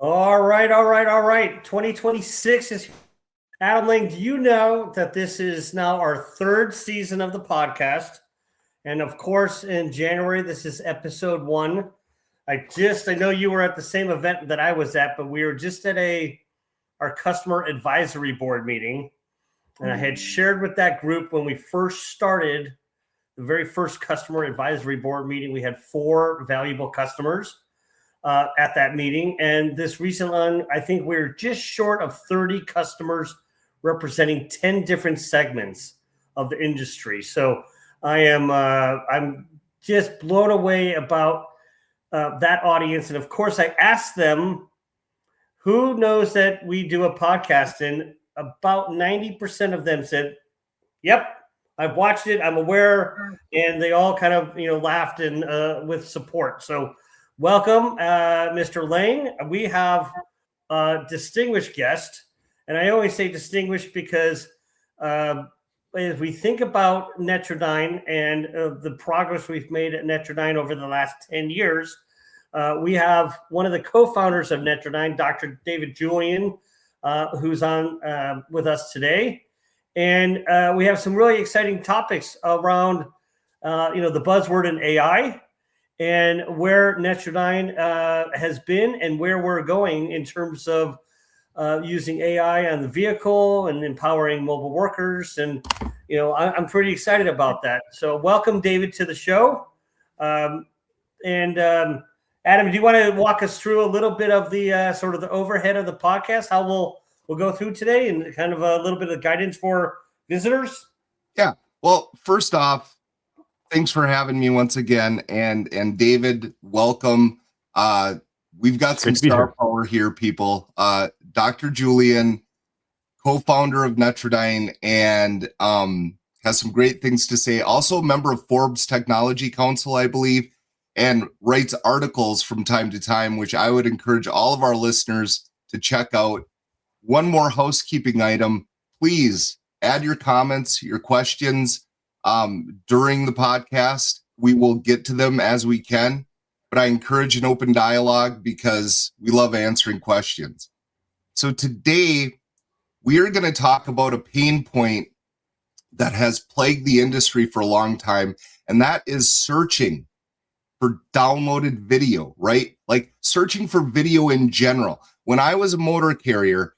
All right. 2026 is Adam Lang. Do you know that this is now our third season of the podcast? And of course, in January, this is episode 1. I know you were at the same event that I was at, but we were just at our customer advisory board meeting. And I had shared with that group when we first started the very first customer advisory board meeting, we had 4 valuable customers at that meeting. And this recent one, I think we're just short of 30 customers representing 10 different segments of the industry. So I'm just blown away about that audience. And of course, I asked them, who knows that we do a podcast? And about 90% of them said, yep, I've watched it, I'm aware. And they all kind of, laughed and with support. So welcome, Mr. Lang. We have a distinguished guest. And I always say distinguished because as we think about Netradyne and the progress we've made at Netradyne over the last 10 years, we have one of the co-founders of Netradyne, Dr. David Julian, who's on with us today. And we have some really exciting topics around, the buzzword in AI and where Netradyne has been and where we're going in terms of using AI on the vehicle and empowering mobile workers. And, I'm pretty excited about that. So welcome, David, to the show. Adam, do you want to walk us through a little bit of the sort of the overhead of the podcast, how we'll go through today and kind of a little bit of guidance for visitors? Yeah. Well, first off, thanks for having me once again. And David, welcome. We've got some star power here, people. Dr. Julian, co-founder of Netradyne, and has some great things to say. Also a member of Forbes Technology Council, I believe, and writes articles from time to time, which I would encourage all of our listeners to check out. One more housekeeping item. Please add your comments, your questions during the podcast. We will get to them as we can, but I encourage an open dialogue because we love answering questions. So today, we are going to talk about a pain point that has plagued the industry for a long time, and that is searching for downloaded video, right? Like searching for video in general. When I was a motor carrier,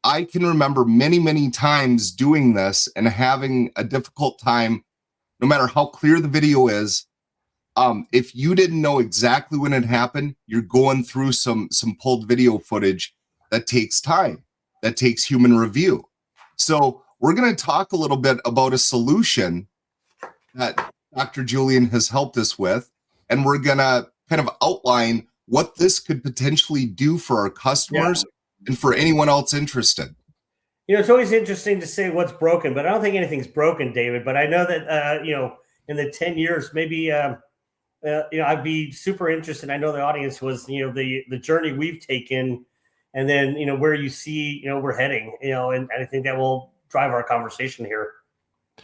I can remember many, many times doing this and having a difficult time, no matter how clear the video is. If you didn't know exactly when it happened, you're going through some pulled video footage that takes time, that takes human review. So we're going to talk a little bit about a solution that Dr. Julian has helped us with, and we're going to kind of outline what this could potentially do for our customers and for anyone else interested. It's always interesting to say what's broken, but I don't think anything's broken, David. But I know that, in the 10 years, maybe, I'd be super interested. I know the audience was, the journey we've taken and then, where you see, we're heading, and I think that will drive our conversation here.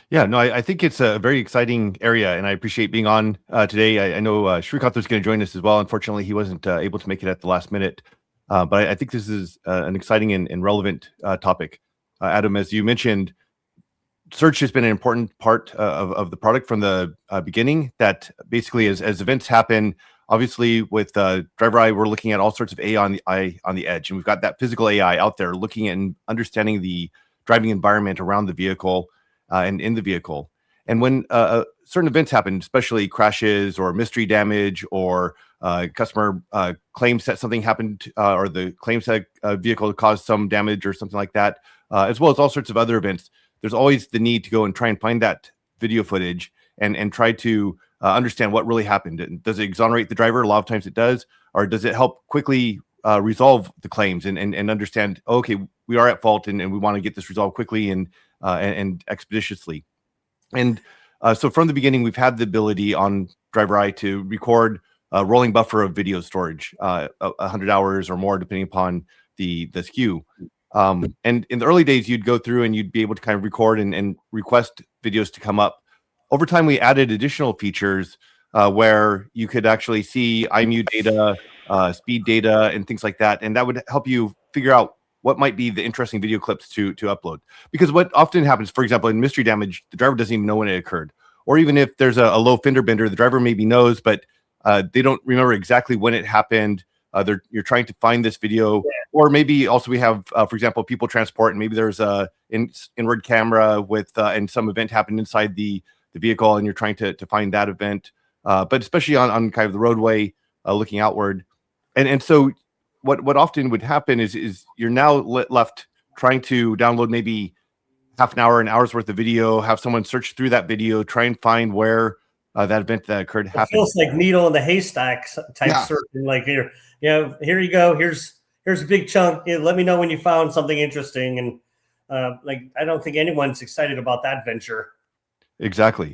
Yeah, no, I think it's a very exciting area, and I appreciate being on today. I know Shrikant was going to join us as well. Unfortunately, he wasn't able to make it at the last minute. But I think this is an exciting and relevant topic. Adam, as you mentioned, search has been an important part of the product from the beginning. That basically, as events happen, obviously with Driver Eye, we're looking at all sorts of AI on the edge, and we've got that physical AI out there looking at and understanding the driving environment around the vehicle and in the vehicle. And when certain events happen, especially crashes or mystery damage or customer claims that something happened or the claims that a vehicle caused some damage or something like that, as well as all sorts of other events, there's always the need to go and try and find that video footage and try to understand what really happened. Does it exonerate the driver? A lot of times it does. Or does it help quickly resolve the claims and understand, okay, we are at fault and we want to get this resolved quickly and expeditiously. And so from the beginning, we've had the ability on Driver Eye to record a rolling buffer of video storage, 100 hours or more, depending upon the SKU. And in the early days, you'd go through and you'd be able to kind of record and request videos to come up. Over time, we added additional features where you could actually see IMU data speed data, and things like that. And that would help you figure out what might be the interesting video clips to upload. Because what often happens, for example, in mystery damage, the driver doesn't even know when it occurred. Or even if there's a low fender bender, the driver maybe knows, but they don't remember exactly when it happened. You're trying to find this video, or maybe also we have, for example, people transport, and maybe there's a inward camera with and some event happened inside the vehicle, and you're trying to find that event. But especially on kind of the roadway, looking outward, and so what often would happen is you're now left trying to download maybe half an hour, an hour's worth of video, have someone search through that video, try and find where that event that occurred happened. It feels like needle in the haystack type searching. Like here you go. Here's a big chunk. Let me know when you found something interesting. And like I don't think anyone's excited about that venture. Exactly.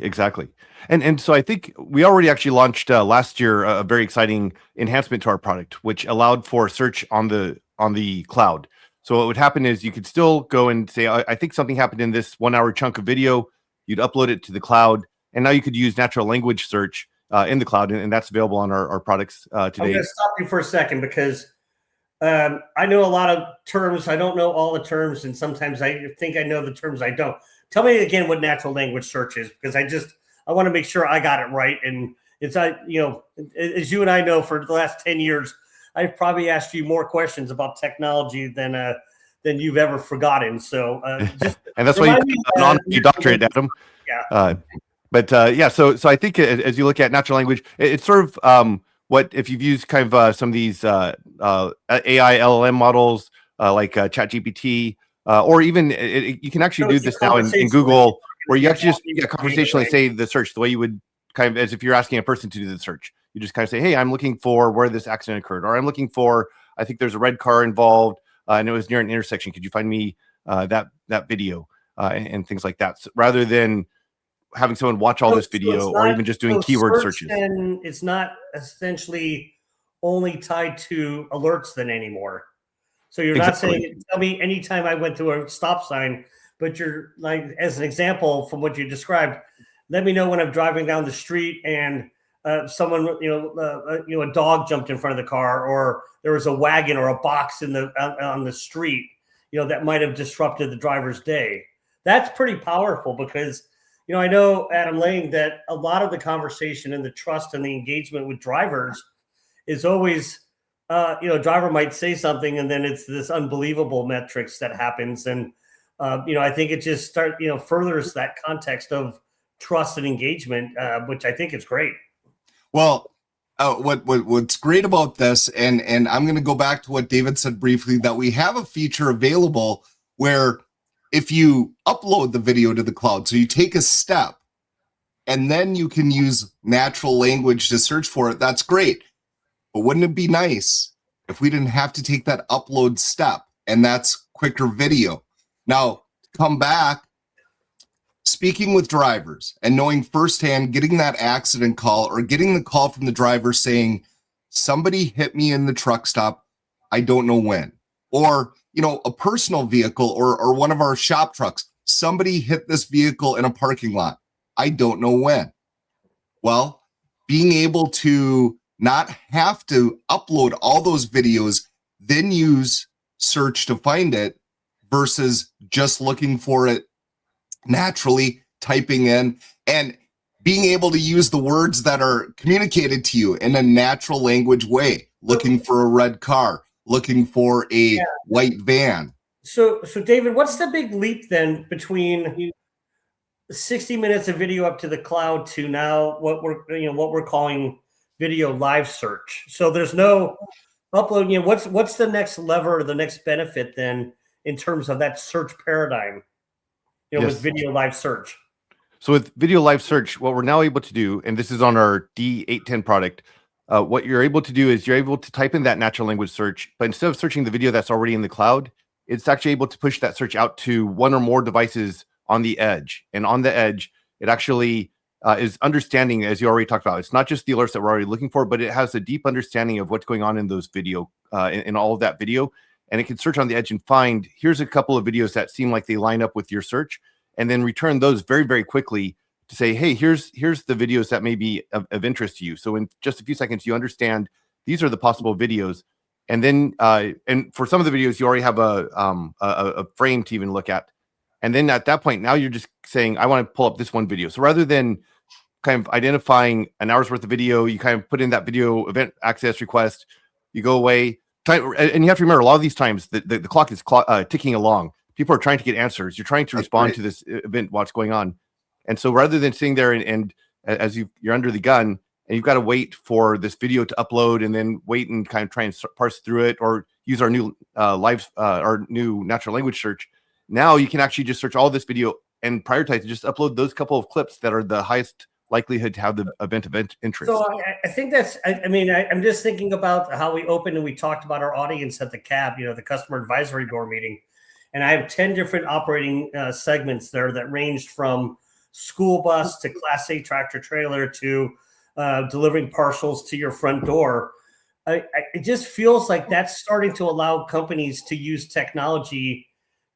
And so I think we already actually launched last year a very exciting enhancement to our product, which allowed for search on the cloud. So what would happen is you could still go and say, I think something happened in this 1 hour chunk of video. You'd upload it to the cloud, and now you could use natural language search in the cloud, and that's available on our products today. I'm going to stop you for a second because I know a lot of terms. I don't know all the terms, and sometimes I think I know the terms I don't. Tell me again what natural language search is, because I want to make sure I got it right. And it's as you and I know, for the last 10 years, I've probably asked you more questions about technology than you've ever forgotten. So, and that's why you doctorate, Adam. Yeah. So I think as you look at natural language, it's sort of what if you've used kind of some of these AI LLM models like ChatGPT, or even you can actually do this now in Google, where you actually just conversationally say the search the way you would kind of as if you're asking a person to do the search. You just kind of say, hey, I'm looking for where this accident occurred, or I'm looking for, I think there's a red car involved and it was near an intersection. Could you find me that video and things like that, rather than having someone watch all this video or even just doing keyword searches. And it's not essentially only tied to alerts then anymore. So you're not saying, tell me anytime I went through a stop sign, but you're like, as an example from what you described, let me know when I'm driving down the street and someone, a dog jumped in front of the car, or there was a wagon or a box on the street, that might have disrupted the driver's day. That's pretty powerful because, I know, Adam Lang, that a lot of the conversation and the trust and the engagement with drivers is always, a driver might say something and then it's this unbelievable metrics that happens. And, I think it just furthers that context of trust and engagement, which I think is great. Well, what's great about this, and I'm going to go back to what David said briefly, that we have a feature available where if you upload the video to the cloud, so you take a step and then you can use natural language to search for it, that's great. But wouldn't it be nice if we didn't have to take that upload step, and that's quicker video? Now, come back, speaking with drivers and knowing firsthand, getting that accident call or getting the call from the driver saying, somebody hit me in the truck stop, I don't know when. Or, a personal vehicle or one of our shop trucks, somebody hit this vehicle in a parking lot, I don't know when. Well, being able to not have to upload all those videos, then use search to find it versus just looking for it naturally, typing in and being able to use the words that are communicated to you in a natural language way, looking for a red car, looking for a white van. So David, what's the big leap then between 60 minutes of video up to the cloud to now what we're calling video live search? So there's no upload. What's the next lever, the next benefit then in terms of that search paradigm? With video live search. So with video live search, what we're now able to do, and this is on our D810 product, what you're able to do is you're able to type in that natural language search, but instead of searching the video that's already in the cloud, it's actually able to push that search out to one or more devices on the edge. And on the edge, it actually is understanding, as you already talked about. It's not just the alerts that we're already looking for, but it has a deep understanding of what's going on in those video, in all of that video. And it can search on the edge and find, here's a couple of videos that seem like they line up with your search, and then return those very, very quickly to say, hey, here's the videos that may be of interest to you. So in just a few seconds, you understand these are the possible videos. And then, and for some of the videos, you already have a frame to even look at. And then at that point, now you're just saying, I want to pull up this one video. So rather than kind of identifying an hour's worth of video, you kind of put in that video event access request, you go away. And you have to remember, a lot of these times, the clock is ticking along. People are trying to get answers. You're trying to respond to this event, what's going on. And so rather than sitting there and as you're under the gun, and you've got to wait for this video to upload and then wait and kind of try and parse through it, or use our new our new natural language search. Now you can actually just search all this video and prioritize, just upload those couple of clips that are the highest likelihood to have the event interest. So I think that's, I mean, I'm just thinking about how we opened and we talked about our audience at the CAB, the customer advisory board meeting. And I have 10 different operating segments there that ranged from school bus to Class A tractor trailer to delivering parcels to your front door. It just feels like that's starting to allow companies to use technology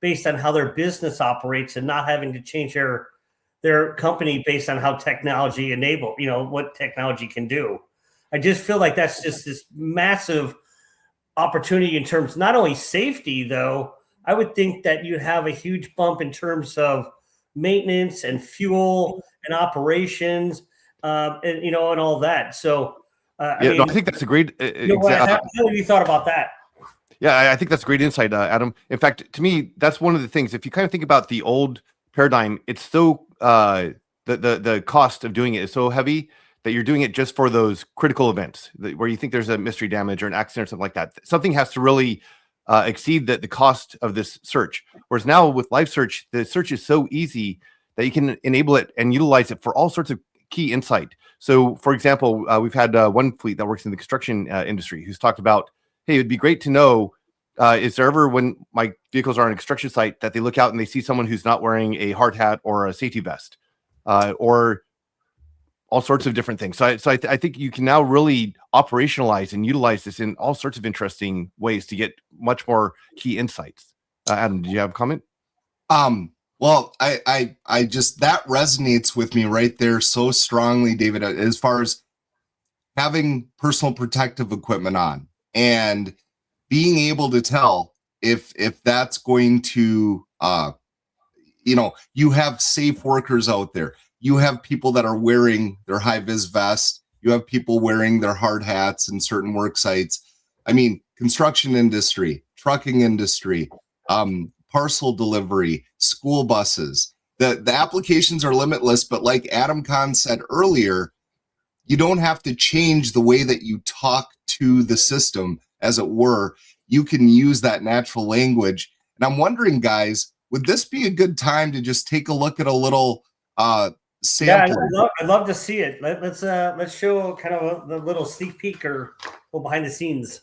based on how their business operates and not having to change their company based on how technology what technology can do. I just feel like that's just this massive opportunity in terms, not only safety though. I would think that you'd have a huge bump in terms of maintenance and fuel and operations, and all that. So, I think that's a great. How have you thought about that? Yeah, I think that's a great insight, Adam. In fact, to me, that's one of the things. If you kind of think about the old paradigm, it's so the cost of doing it is so heavy that you're doing it just for those critical events where you think there's a mystery damage or an accident or something like that. Something has to really exceed the cost of this search. Whereas now with live search, the search is so easy that you can enable it and utilize it for all sorts of key insight. So, for example, we've had one fleet that works in the construction industry who's talked about, hey, it'd be great to know, is there ever, when my vehicles are on a construction site, that they look out and they see someone who's not wearing a hard hat or a safety vest, or all sorts of different things. So I think you can now really operationalize and utilize this in all sorts of interesting ways to get much more key insights. Adam, did you have a comment? Well, I just, that resonates with me right there so strongly, David, as far as having personal protective equipment on and being able to tell if that's going to, you have safe workers out there. You have people that are wearing their high-vis vest. You have people wearing their hard hats in certain work sites. I mean, construction industry, trucking industry, parcel delivery, school buses. The applications are limitless, but like Adam Kahn said earlier, you don't have to change the way that you talk to the system, as it were. You can use that natural language. And I'm wondering, guys, would this be a good time to just take a look at a little sample? Yeah, I'd love to see it. Let's show kind of the little sneak peek or little behind the scenes.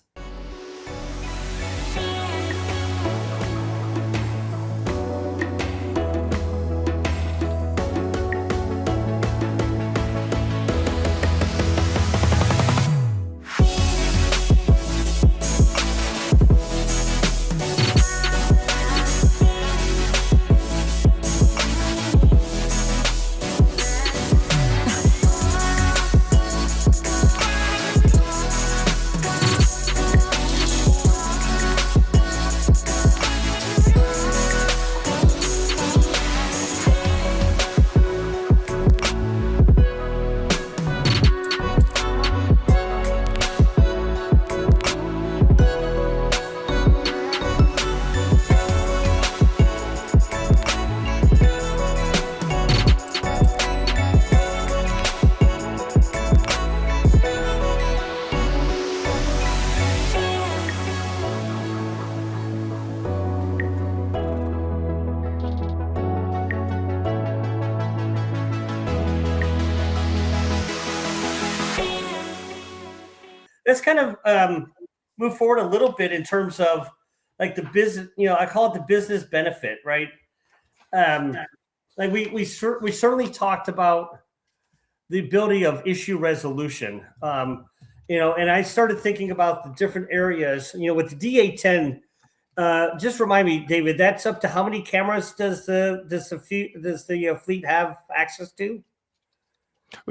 Let's kind of move forward a little bit in terms of like the business, I call it the business benefit, right? Like we certainly talked about the ability of issue resolution, and I started thinking about the different areas, with the DA10. Just remind me, David, that's up to how many cameras does the fleet have access to?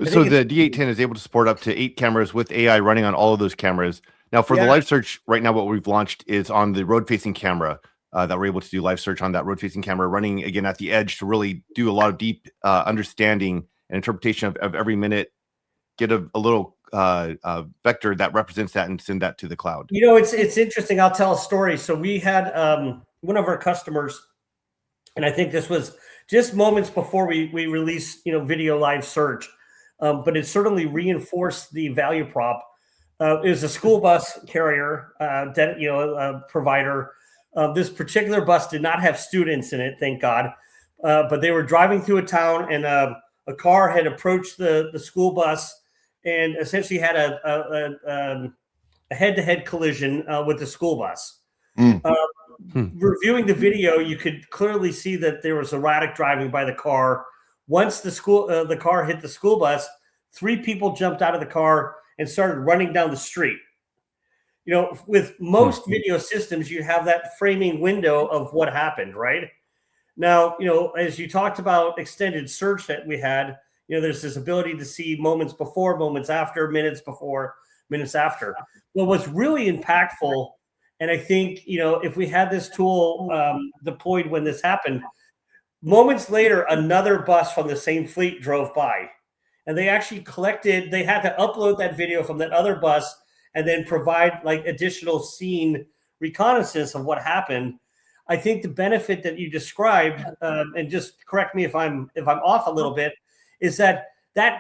So the D810 is able to support up to 8 cameras with AI running on all of those cameras. Now, for the live search right now, what we've launched is on the road-facing camera that we're able to do live search on that road-facing camera, running again at the edge to really do a lot of deep understanding and interpretation of every minute, get a little vector that represents that and send that to the cloud. You know, it's interesting. I'll tell a story. So we had one of our customers, and I think this was just moments before we released, video live search, but it certainly reinforced the value prop. It was a school bus carrier, provider. This particular bus did not have students in it, thank God, but they were driving through a town, and a car had approached the school bus and essentially had a head-to-head collision with the school bus. Reviewing the video, you could clearly see that there was erratic driving by the car. Once the car hit the school bus, 3 people jumped out of the car and started running down the street. With most video systems, you have that framing window of what happened, right? Now, as you talked about extended search that we had, there's this ability to see moments before, moments after, minutes before, minutes after. Well, what's really impactful, and I think, if we had this tool deployed when this happened, moments later, another bus from the same fleet drove by. And they actually they had to upload that video from that other bus and then provide additional scene reconnaissance of what happened. I think the benefit that you described, and just correct me if I'm off a little bit, is that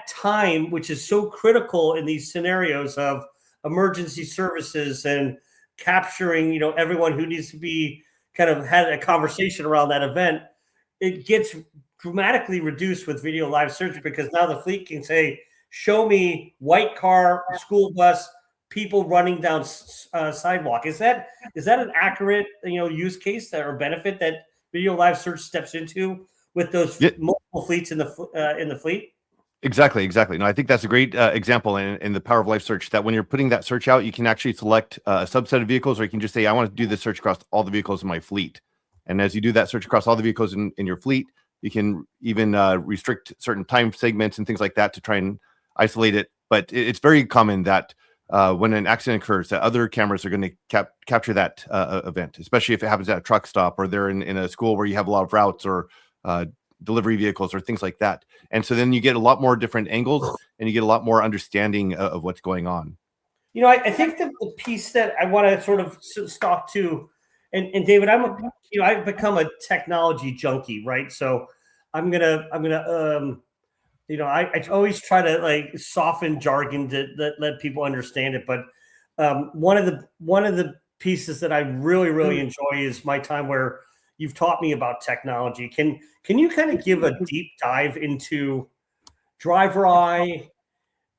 time, which is so critical in these scenarios of emergency services and capturing, everyone who needs to be kind of had a conversation around that event, it gets dramatically reduced with video live search, because now the fleet can say, show me white car, school bus, people running down sidewalk. Is that an accurate, use case or benefit that video live search steps into with those multiple fleets in the fleet? Exactly. No, I think that's a great example in the power of live search, that when you're putting that search out, you can actually select a subset of vehicles, or you can just say, I want to do this search across all the vehicles in my fleet. And as you do that search across all the vehicles in your fleet, you can even restrict certain time segments and things like that to try and isolate it. But it's very common that when an accident occurs, that other cameras are going to capture that event, especially if it happens at a truck stop, or they're in a school where you have a lot of routes or delivery vehicles or things like that. And so then you get a lot more different angles, and you get a lot more understanding of what's going on. I think the piece that I want to sort of talk to, and David, I've become a technology junkie, right? So I'm gonna I always try to soften jargon to let people understand it. But one of the pieces that I really enjoy is my time where you've taught me about technology. Can you kind of give a deep dive into driver eye,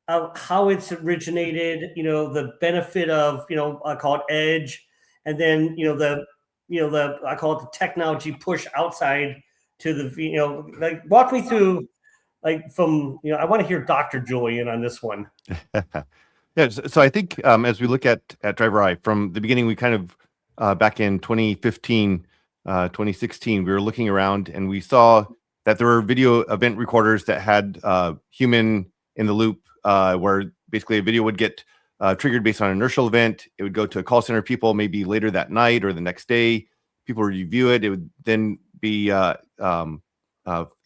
how it's originated, the benefit of, I call it edge, and then, I call it the technology push outside to the, walk me through, from, I want to hear Dr. Julian on this one. Yeah. So I think as we look at driver eye from the beginning, we kind of back in 2015, 2016, we were looking around and we saw that there were video event recorders that had human in the loop, where basically a video would get triggered based on an inertial event. It would go to a call center people maybe later that night or the next day. People would review it. It would then be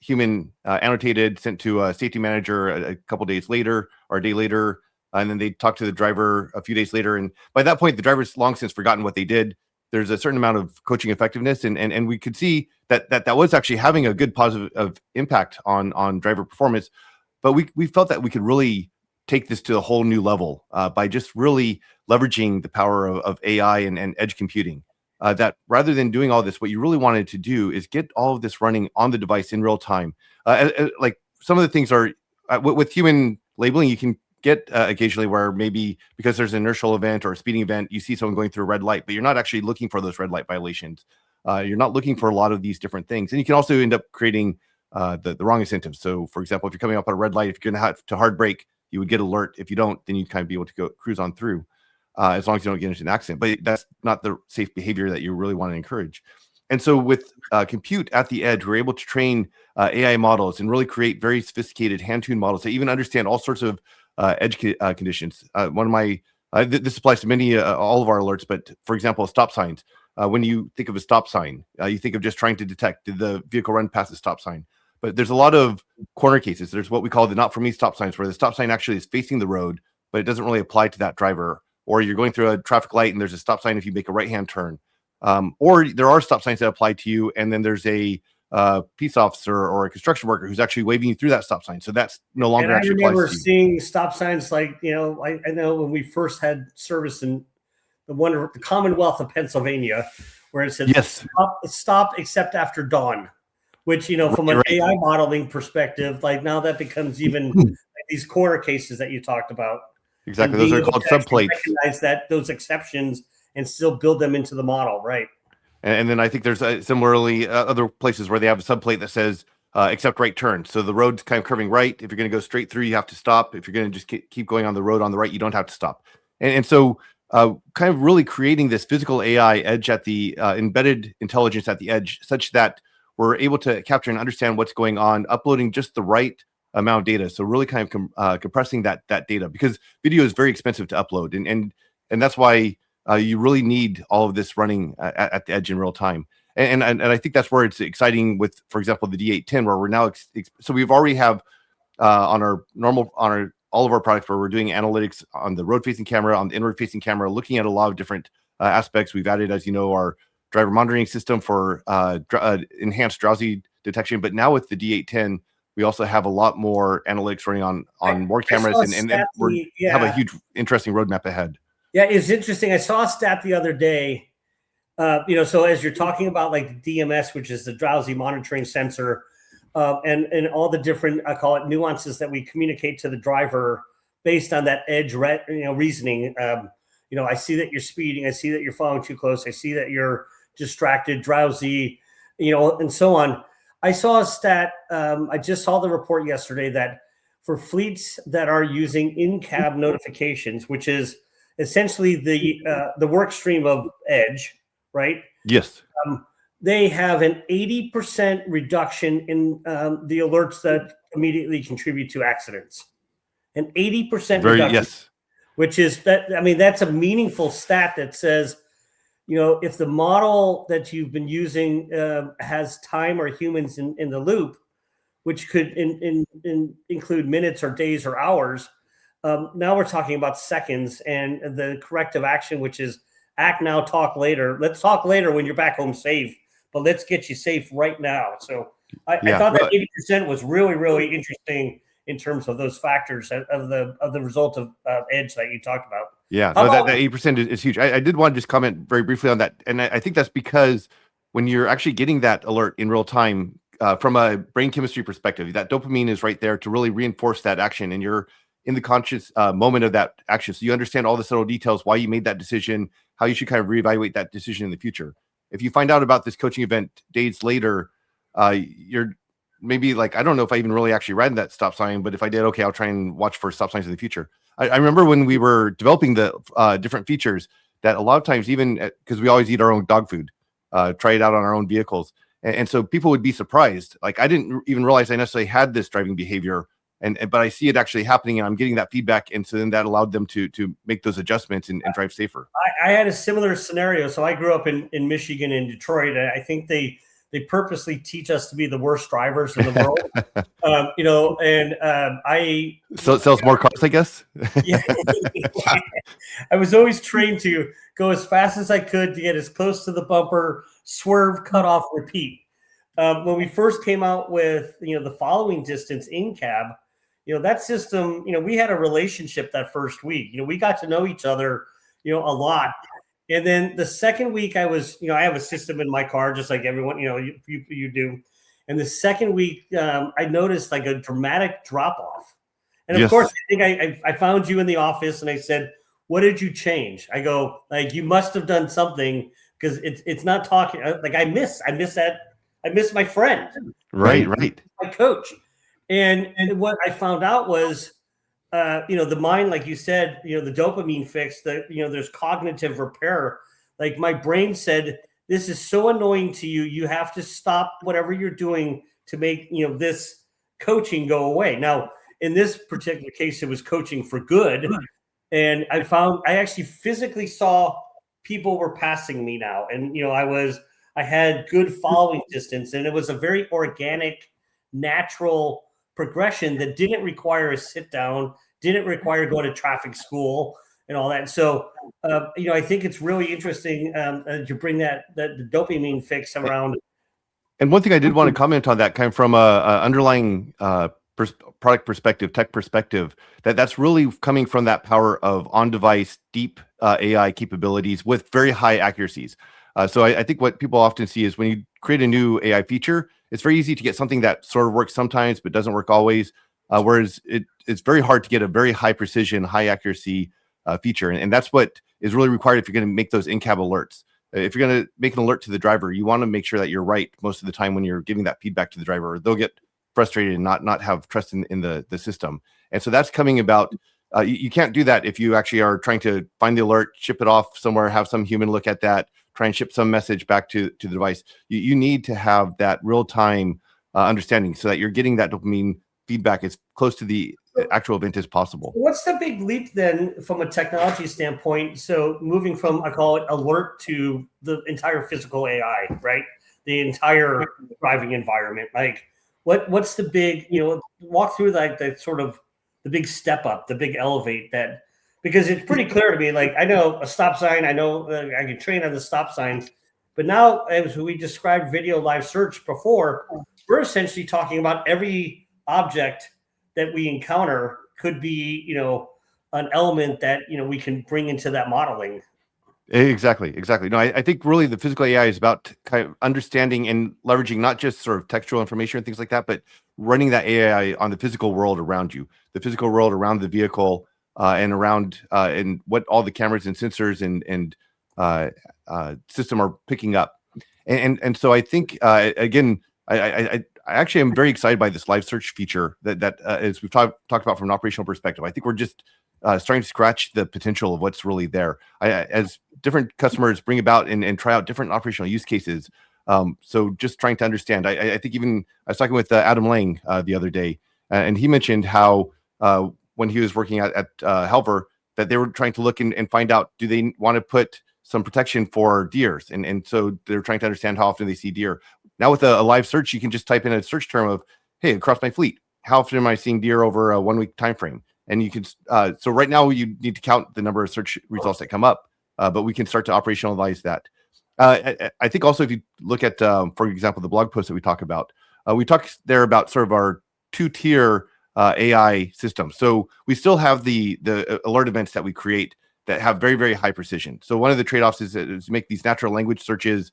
human annotated, sent to a safety manager a couple days later or a day later, and then they'd talk to the driver a few days later. And by that point, the driver's long since forgotten what they did. There's a certain amount of coaching effectiveness, and we could see that was actually having a good positive impact on driver performance. But we felt that we could really take this to a whole new level by just really leveraging the power of AI and edge computing. That rather than doing all this, what you really wanted to do is get all of this running on the device in real time. Like some of the things are with human labeling, you can get occasionally where maybe because there's an inertial event or a speeding event, you see someone going through a red light, but you're not actually looking for those red light violations. You're not looking for a lot of these different things. And you can also end up creating the wrong incentives. So for example, if you're coming up on a red light, if you're going to have to hard brake, you would get alert. If you don't, then you'd kind of be able to go cruise on through as long as you don't get into an accident. But that's not the safe behavior that you really want to encourage. And so with compute at the edge, we're able to train AI models and really create very sophisticated hand-tuned models that even understand all sorts of edge conditions. One of my this applies to many all of our alerts, but for example, stop signs. When you think of a stop sign, you think of just trying to detect, did the vehicle run past the stop sign? But there's a lot of corner cases. There's what we call the not for me stop signs, where the stop sign actually is facing the road, but it doesn't really apply to that driver. Or you're going through a traffic light and there's a stop sign if you make a right-hand turn. Or there are stop signs that apply to you, and then there's a peace officer or a construction worker who's actually waving you through that stop sign. So that's no longer and I actually remember applies to you. seeing stop signs like, I know when we first had service in the Commonwealth of Pennsylvania, where it said Yes. stop except after dawn, which, from an AI modeling perspective, like now that becomes even like these corner cases that you talked about. Exactly. Those are called subplates. Recognize that those exceptions and still build them into the model, right? And then I think there's similarly other places where they have a subplate that says except right turn. So the road's kind of curving right. If you're going to go straight through, you have to stop. If you're going to just keep going on the road on the right, you don't have to stop. And so kind of really creating this physical AI edge at the embedded intelligence at the edge, such that we're able to capture and understand what's going on, uploading just the right amount of data. So really kind of compressing that data, because video is very expensive to upload. And that's why you really need all of this running at the edge in real time. And I think that's where it's exciting with, for example, the D810, where we're now, so we've already have on all of our products where we're doing analytics on the road facing camera, on the inward facing camera, looking at a lot of different aspects. We've added, as you know, our driver monitoring system for enhanced drowsy detection. But now with the D810, we also have a lot more analytics running on more cameras, and we have a huge, interesting roadmap ahead. Yeah, it's interesting. I saw a stat the other day. So as you're talking about like DMS, which is the drowsy monitoring sensor, and all the different, I call it nuances that we communicate to the driver based on that edge reasoning. I see that you're speeding. I see that you're following too close. I see that you're distracted, drowsy, and so on. I saw a stat. I just saw the report yesterday that for fleets that are using in-cab notifications, which is essentially the work stream of edge, right? Yes. They have an 80% reduction in the alerts that immediately contribute to accidents. An 80% reduction. Yes. Which is that, that's a meaningful stat that says, if the model that you've been using has time or humans in the loop, which could include minutes or days or hours, now we're talking about seconds, and the corrective action, which is act now, talk later. Let's talk later when you're back home safe, but let's get you safe right now. So I thought that 80% was really, really interesting in terms of those factors of the result of edge that you talked about. Yeah, that 8% is huge. I did want to just comment very briefly on that. And I think that's because when you're actually getting that alert in real time, from a brain chemistry perspective, that dopamine is right there to really reinforce that action. And you're in the conscious moment of that action. So you understand all the subtle details, why you made that decision, how you should kind of reevaluate that decision in the future. If you find out about this coaching event days later, you're maybe like, I don't know if I even really actually read that stop sign, but if I did, okay, I'll try and watch for stop signs in the future. I remember when we were developing the different features, that a lot of times, even because we always eat our own dog food, try it out on our own vehicles. And so people would be surprised. Like, I didn't even realize I necessarily had this driving behavior, but I see it actually happening, and I'm getting that feedback. And so then that allowed them to make those adjustments and drive safer. I had a similar scenario. So I grew up in Michigan, in Detroit. I think they purposely teach us to be the worst drivers in the world. I so it sells more cars, I guess. Yeah. I was always trained to go as fast as I could to get as close to the bumper, swerve, cut off, repeat. When we first came out with the following distance in cab, that system, we had a relationship that first week. We got to know each other a lot. And then the second week I was, I have a system in my car, just like everyone, you do. And the second week, I noticed like a dramatic drop off. And of course, I think I found you in the office and I said, what did you change? I go, like, you must have done something, because it's not talking. Like, I miss my friend. Right. My coach. And what I found out was, the mind, like you said, the dopamine fix, there's cognitive repair. Like, my brain said, this is so annoying to you. You have to stop whatever you're doing to make, this coaching go away. Now, in this particular case, it was coaching for good. And I actually physically saw people were passing me now. And, I had good following distance, and it was a very organic, natural progression that didn't require a sit down, didn't require going to traffic school and all that. So, I think it's really interesting to bring that the dopamine fix around. And one thing I did want to comment on that, kind of from a underlying product perspective, tech perspective, that's really coming from that power of on-device deep AI capabilities with very high accuracies. So I think what people often see is when you create a new AI feature, it's very easy to get something that sort of works sometimes but doesn't work always. Whereas it's very hard to get a very high precision, high accuracy feature, and that's what is really required if you're going to make those in-cab alerts. If you're going to make an alert to the driver, you want to make sure that you're right most of the time when you're giving that feedback to the driver, or they'll get frustrated and not have trust in the system. And so that's coming about. You can't do that if you actually are trying to find the alert, ship it off somewhere, have some human look at that, try and ship some message back to the device. You need to have that real-time understanding so that you're getting that dopamine feedback as close to the actual event as possible. What's the big leap then from a technology standpoint? So moving from, I call it alert, to the entire physical AI, right? The entire driving environment. Like what's the big, walk through like the sort of the big step up, the big elevate that, because it's pretty clear to me, like I know a stop sign, I know I can train on the stop sign, but now as we described video live search before, we're essentially talking about every object that we encounter could be, an element that, we can bring into that modeling. Exactly. No, I think really the physical AI is about kind of understanding and leveraging not just sort of textual information and things like that, but running that AI on the physical world around you, the physical world around the vehicle, and around and what all the cameras and sensors and system are picking up. And so I think again, I actually am very excited by this live search feature that as we've talked about from an operational perspective. I think we're just starting to scratch the potential of what's really there. As different customers bring about and try out different operational use cases. So just trying to understand. I think even I was talking with Adam Lang the other day, and he mentioned how when he was working at Helver, that they were trying to look and find out, do they want to put some protection for deers? And so they're trying to understand how often they see deer. Now with a live search, you can just type in a search term of, hey, across my fleet, how often am I seeing deer over a 1 week time frame? And you can, so right now you need to count the number of search results that come up, but we can start to operationalize that. I think also if you look at, for example, the blog post that we talk about, we talk there about sort of our 2-tier AI system. So we still have the alert events that we create that have very, very high precision. So one of the trade-offs is to make these natural language searches.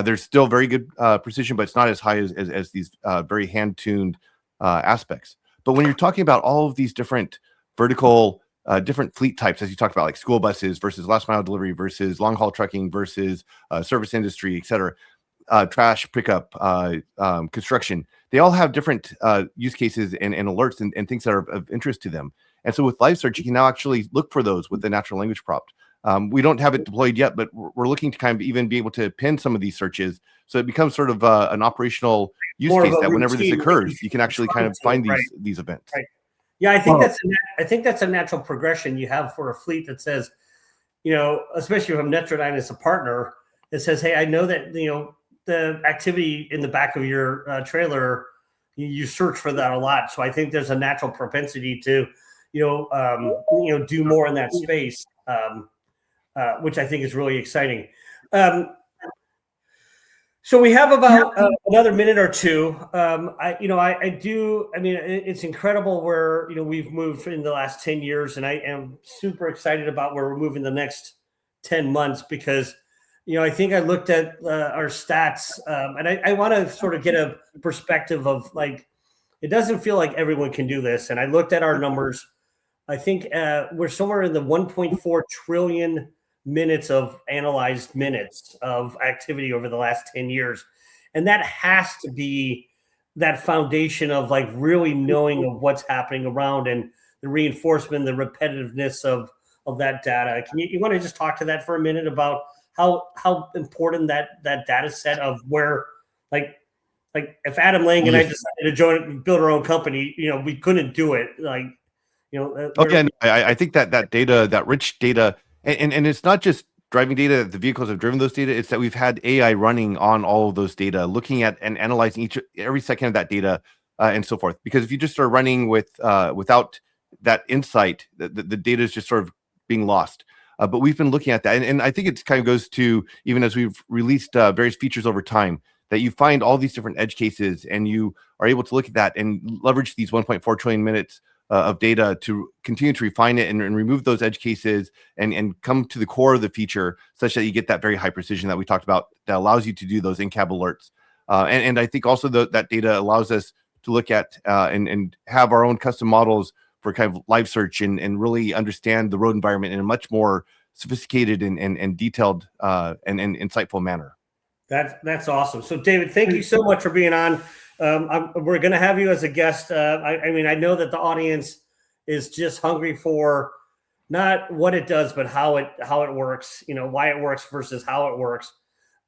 There's still very good precision, but it's not as high as these very hand-tuned aspects. But when you're talking about all of these different vertical, different fleet types, as you talked about, like school buses versus last mile delivery versus long haul trucking versus service industry, et cetera, trash pickup, construction, they all have different use cases and alerts and things that are of interest to them. And so with live search, you can now actually look for those with the natural language prompt. We don't have it deployed yet, but we're looking to kind of even be able to pin some of these searches. So it becomes sort of an operational use case that whenever this occurs, you can actually kind of find these events. Right. Yeah, I think that's a natural progression you have for a fleet that says, especially from Netradyne as a partner, that says, hey, I know that, the activity in the back of your trailer, you search for that a lot. So I think there's a natural propensity to, do more in that space. Which I think is really exciting. So we have about another minute or two. It's incredible where, we've moved in the last 10 years, and I am super excited about where we're moving the next 10 months because, I think I looked at our stats and I want to sort of get a perspective of like, it doesn't feel like everyone can do this. And I looked at our numbers. I think we're somewhere in the 1.4 trillion minutes of analyzed minutes of activity over the last 10 years. And that has to be that foundation of like really knowing of what's happening around and the reinforcement, the repetitiveness of that data. You want to just talk to that for a minute about how important that data set of where like if Adam Lang and I decided to build our own company, we couldn't do it. Okay, I think that data, that rich data, and it's not just driving data that the vehicles have driven those data. It's that we've had AI running on all of those data, looking at and analyzing every second of that data, and so forth. Because if you just start running without that insight, the data is just sort of being lost. But we've been looking at that, and I think it kind of goes to, even as we've released various features over time, that you find all these different edge cases, and you are able to look at that and leverage these 1.4 trillion minutes of data to continue to refine it and remove those edge cases and come to the core of the feature, such that you get that very high precision that we talked about, that allows you to do those in-cab alerts. And I think also that data allows us to look at and have our own custom models for kind of live search and really understand the road environment in a much more sophisticated and detailed and insightful manner. That's awesome. So David, thank you so much for being on. We're going to have you as a guest. I mean, I know that the audience is just hungry for not what it does, but how it works, why it works versus how it works.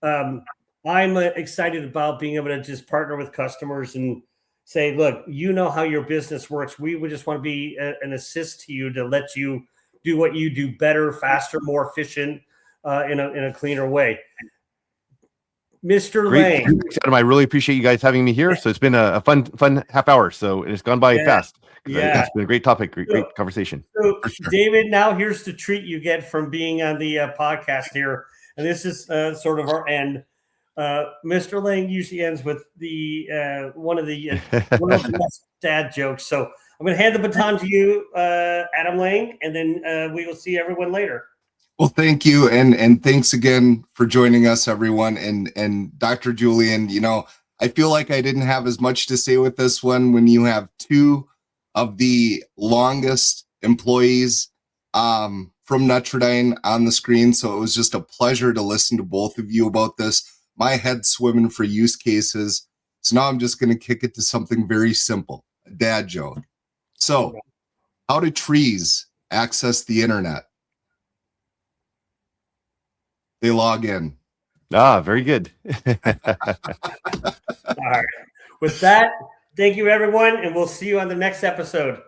I'm excited about being able to just partner with customers and say, look, how your business works. We would just want to be an assist to you to let you do what you do better, faster, more efficient, in a cleaner way. Mr. Lang. Adam, I really appreciate you guys having me here. So it's been a fun half hour. So it's gone by fast. Yeah. It's been a great topic, great conversation. So David, now here's the treat you get from being on the podcast here. And this is sort of our end. Mr. Lang usually ends with one of the best dad jokes. So I'm going to hand the baton to you, Adam Lang, and then we will see everyone later. Well, thank you. And thanks again for joining us, everyone. And Dr. Julian, I feel like I didn't have as much to say with this one when you have two of the longest employees from Netradyne on the screen. So it was just a pleasure to listen to both of you about this. My head's swimming for use cases. So now I'm just going to kick it to something very simple, a dad joke. So how do trees access the internet? They log in. Very good. All right. With that, thank you, everyone, and we'll see you on the next episode.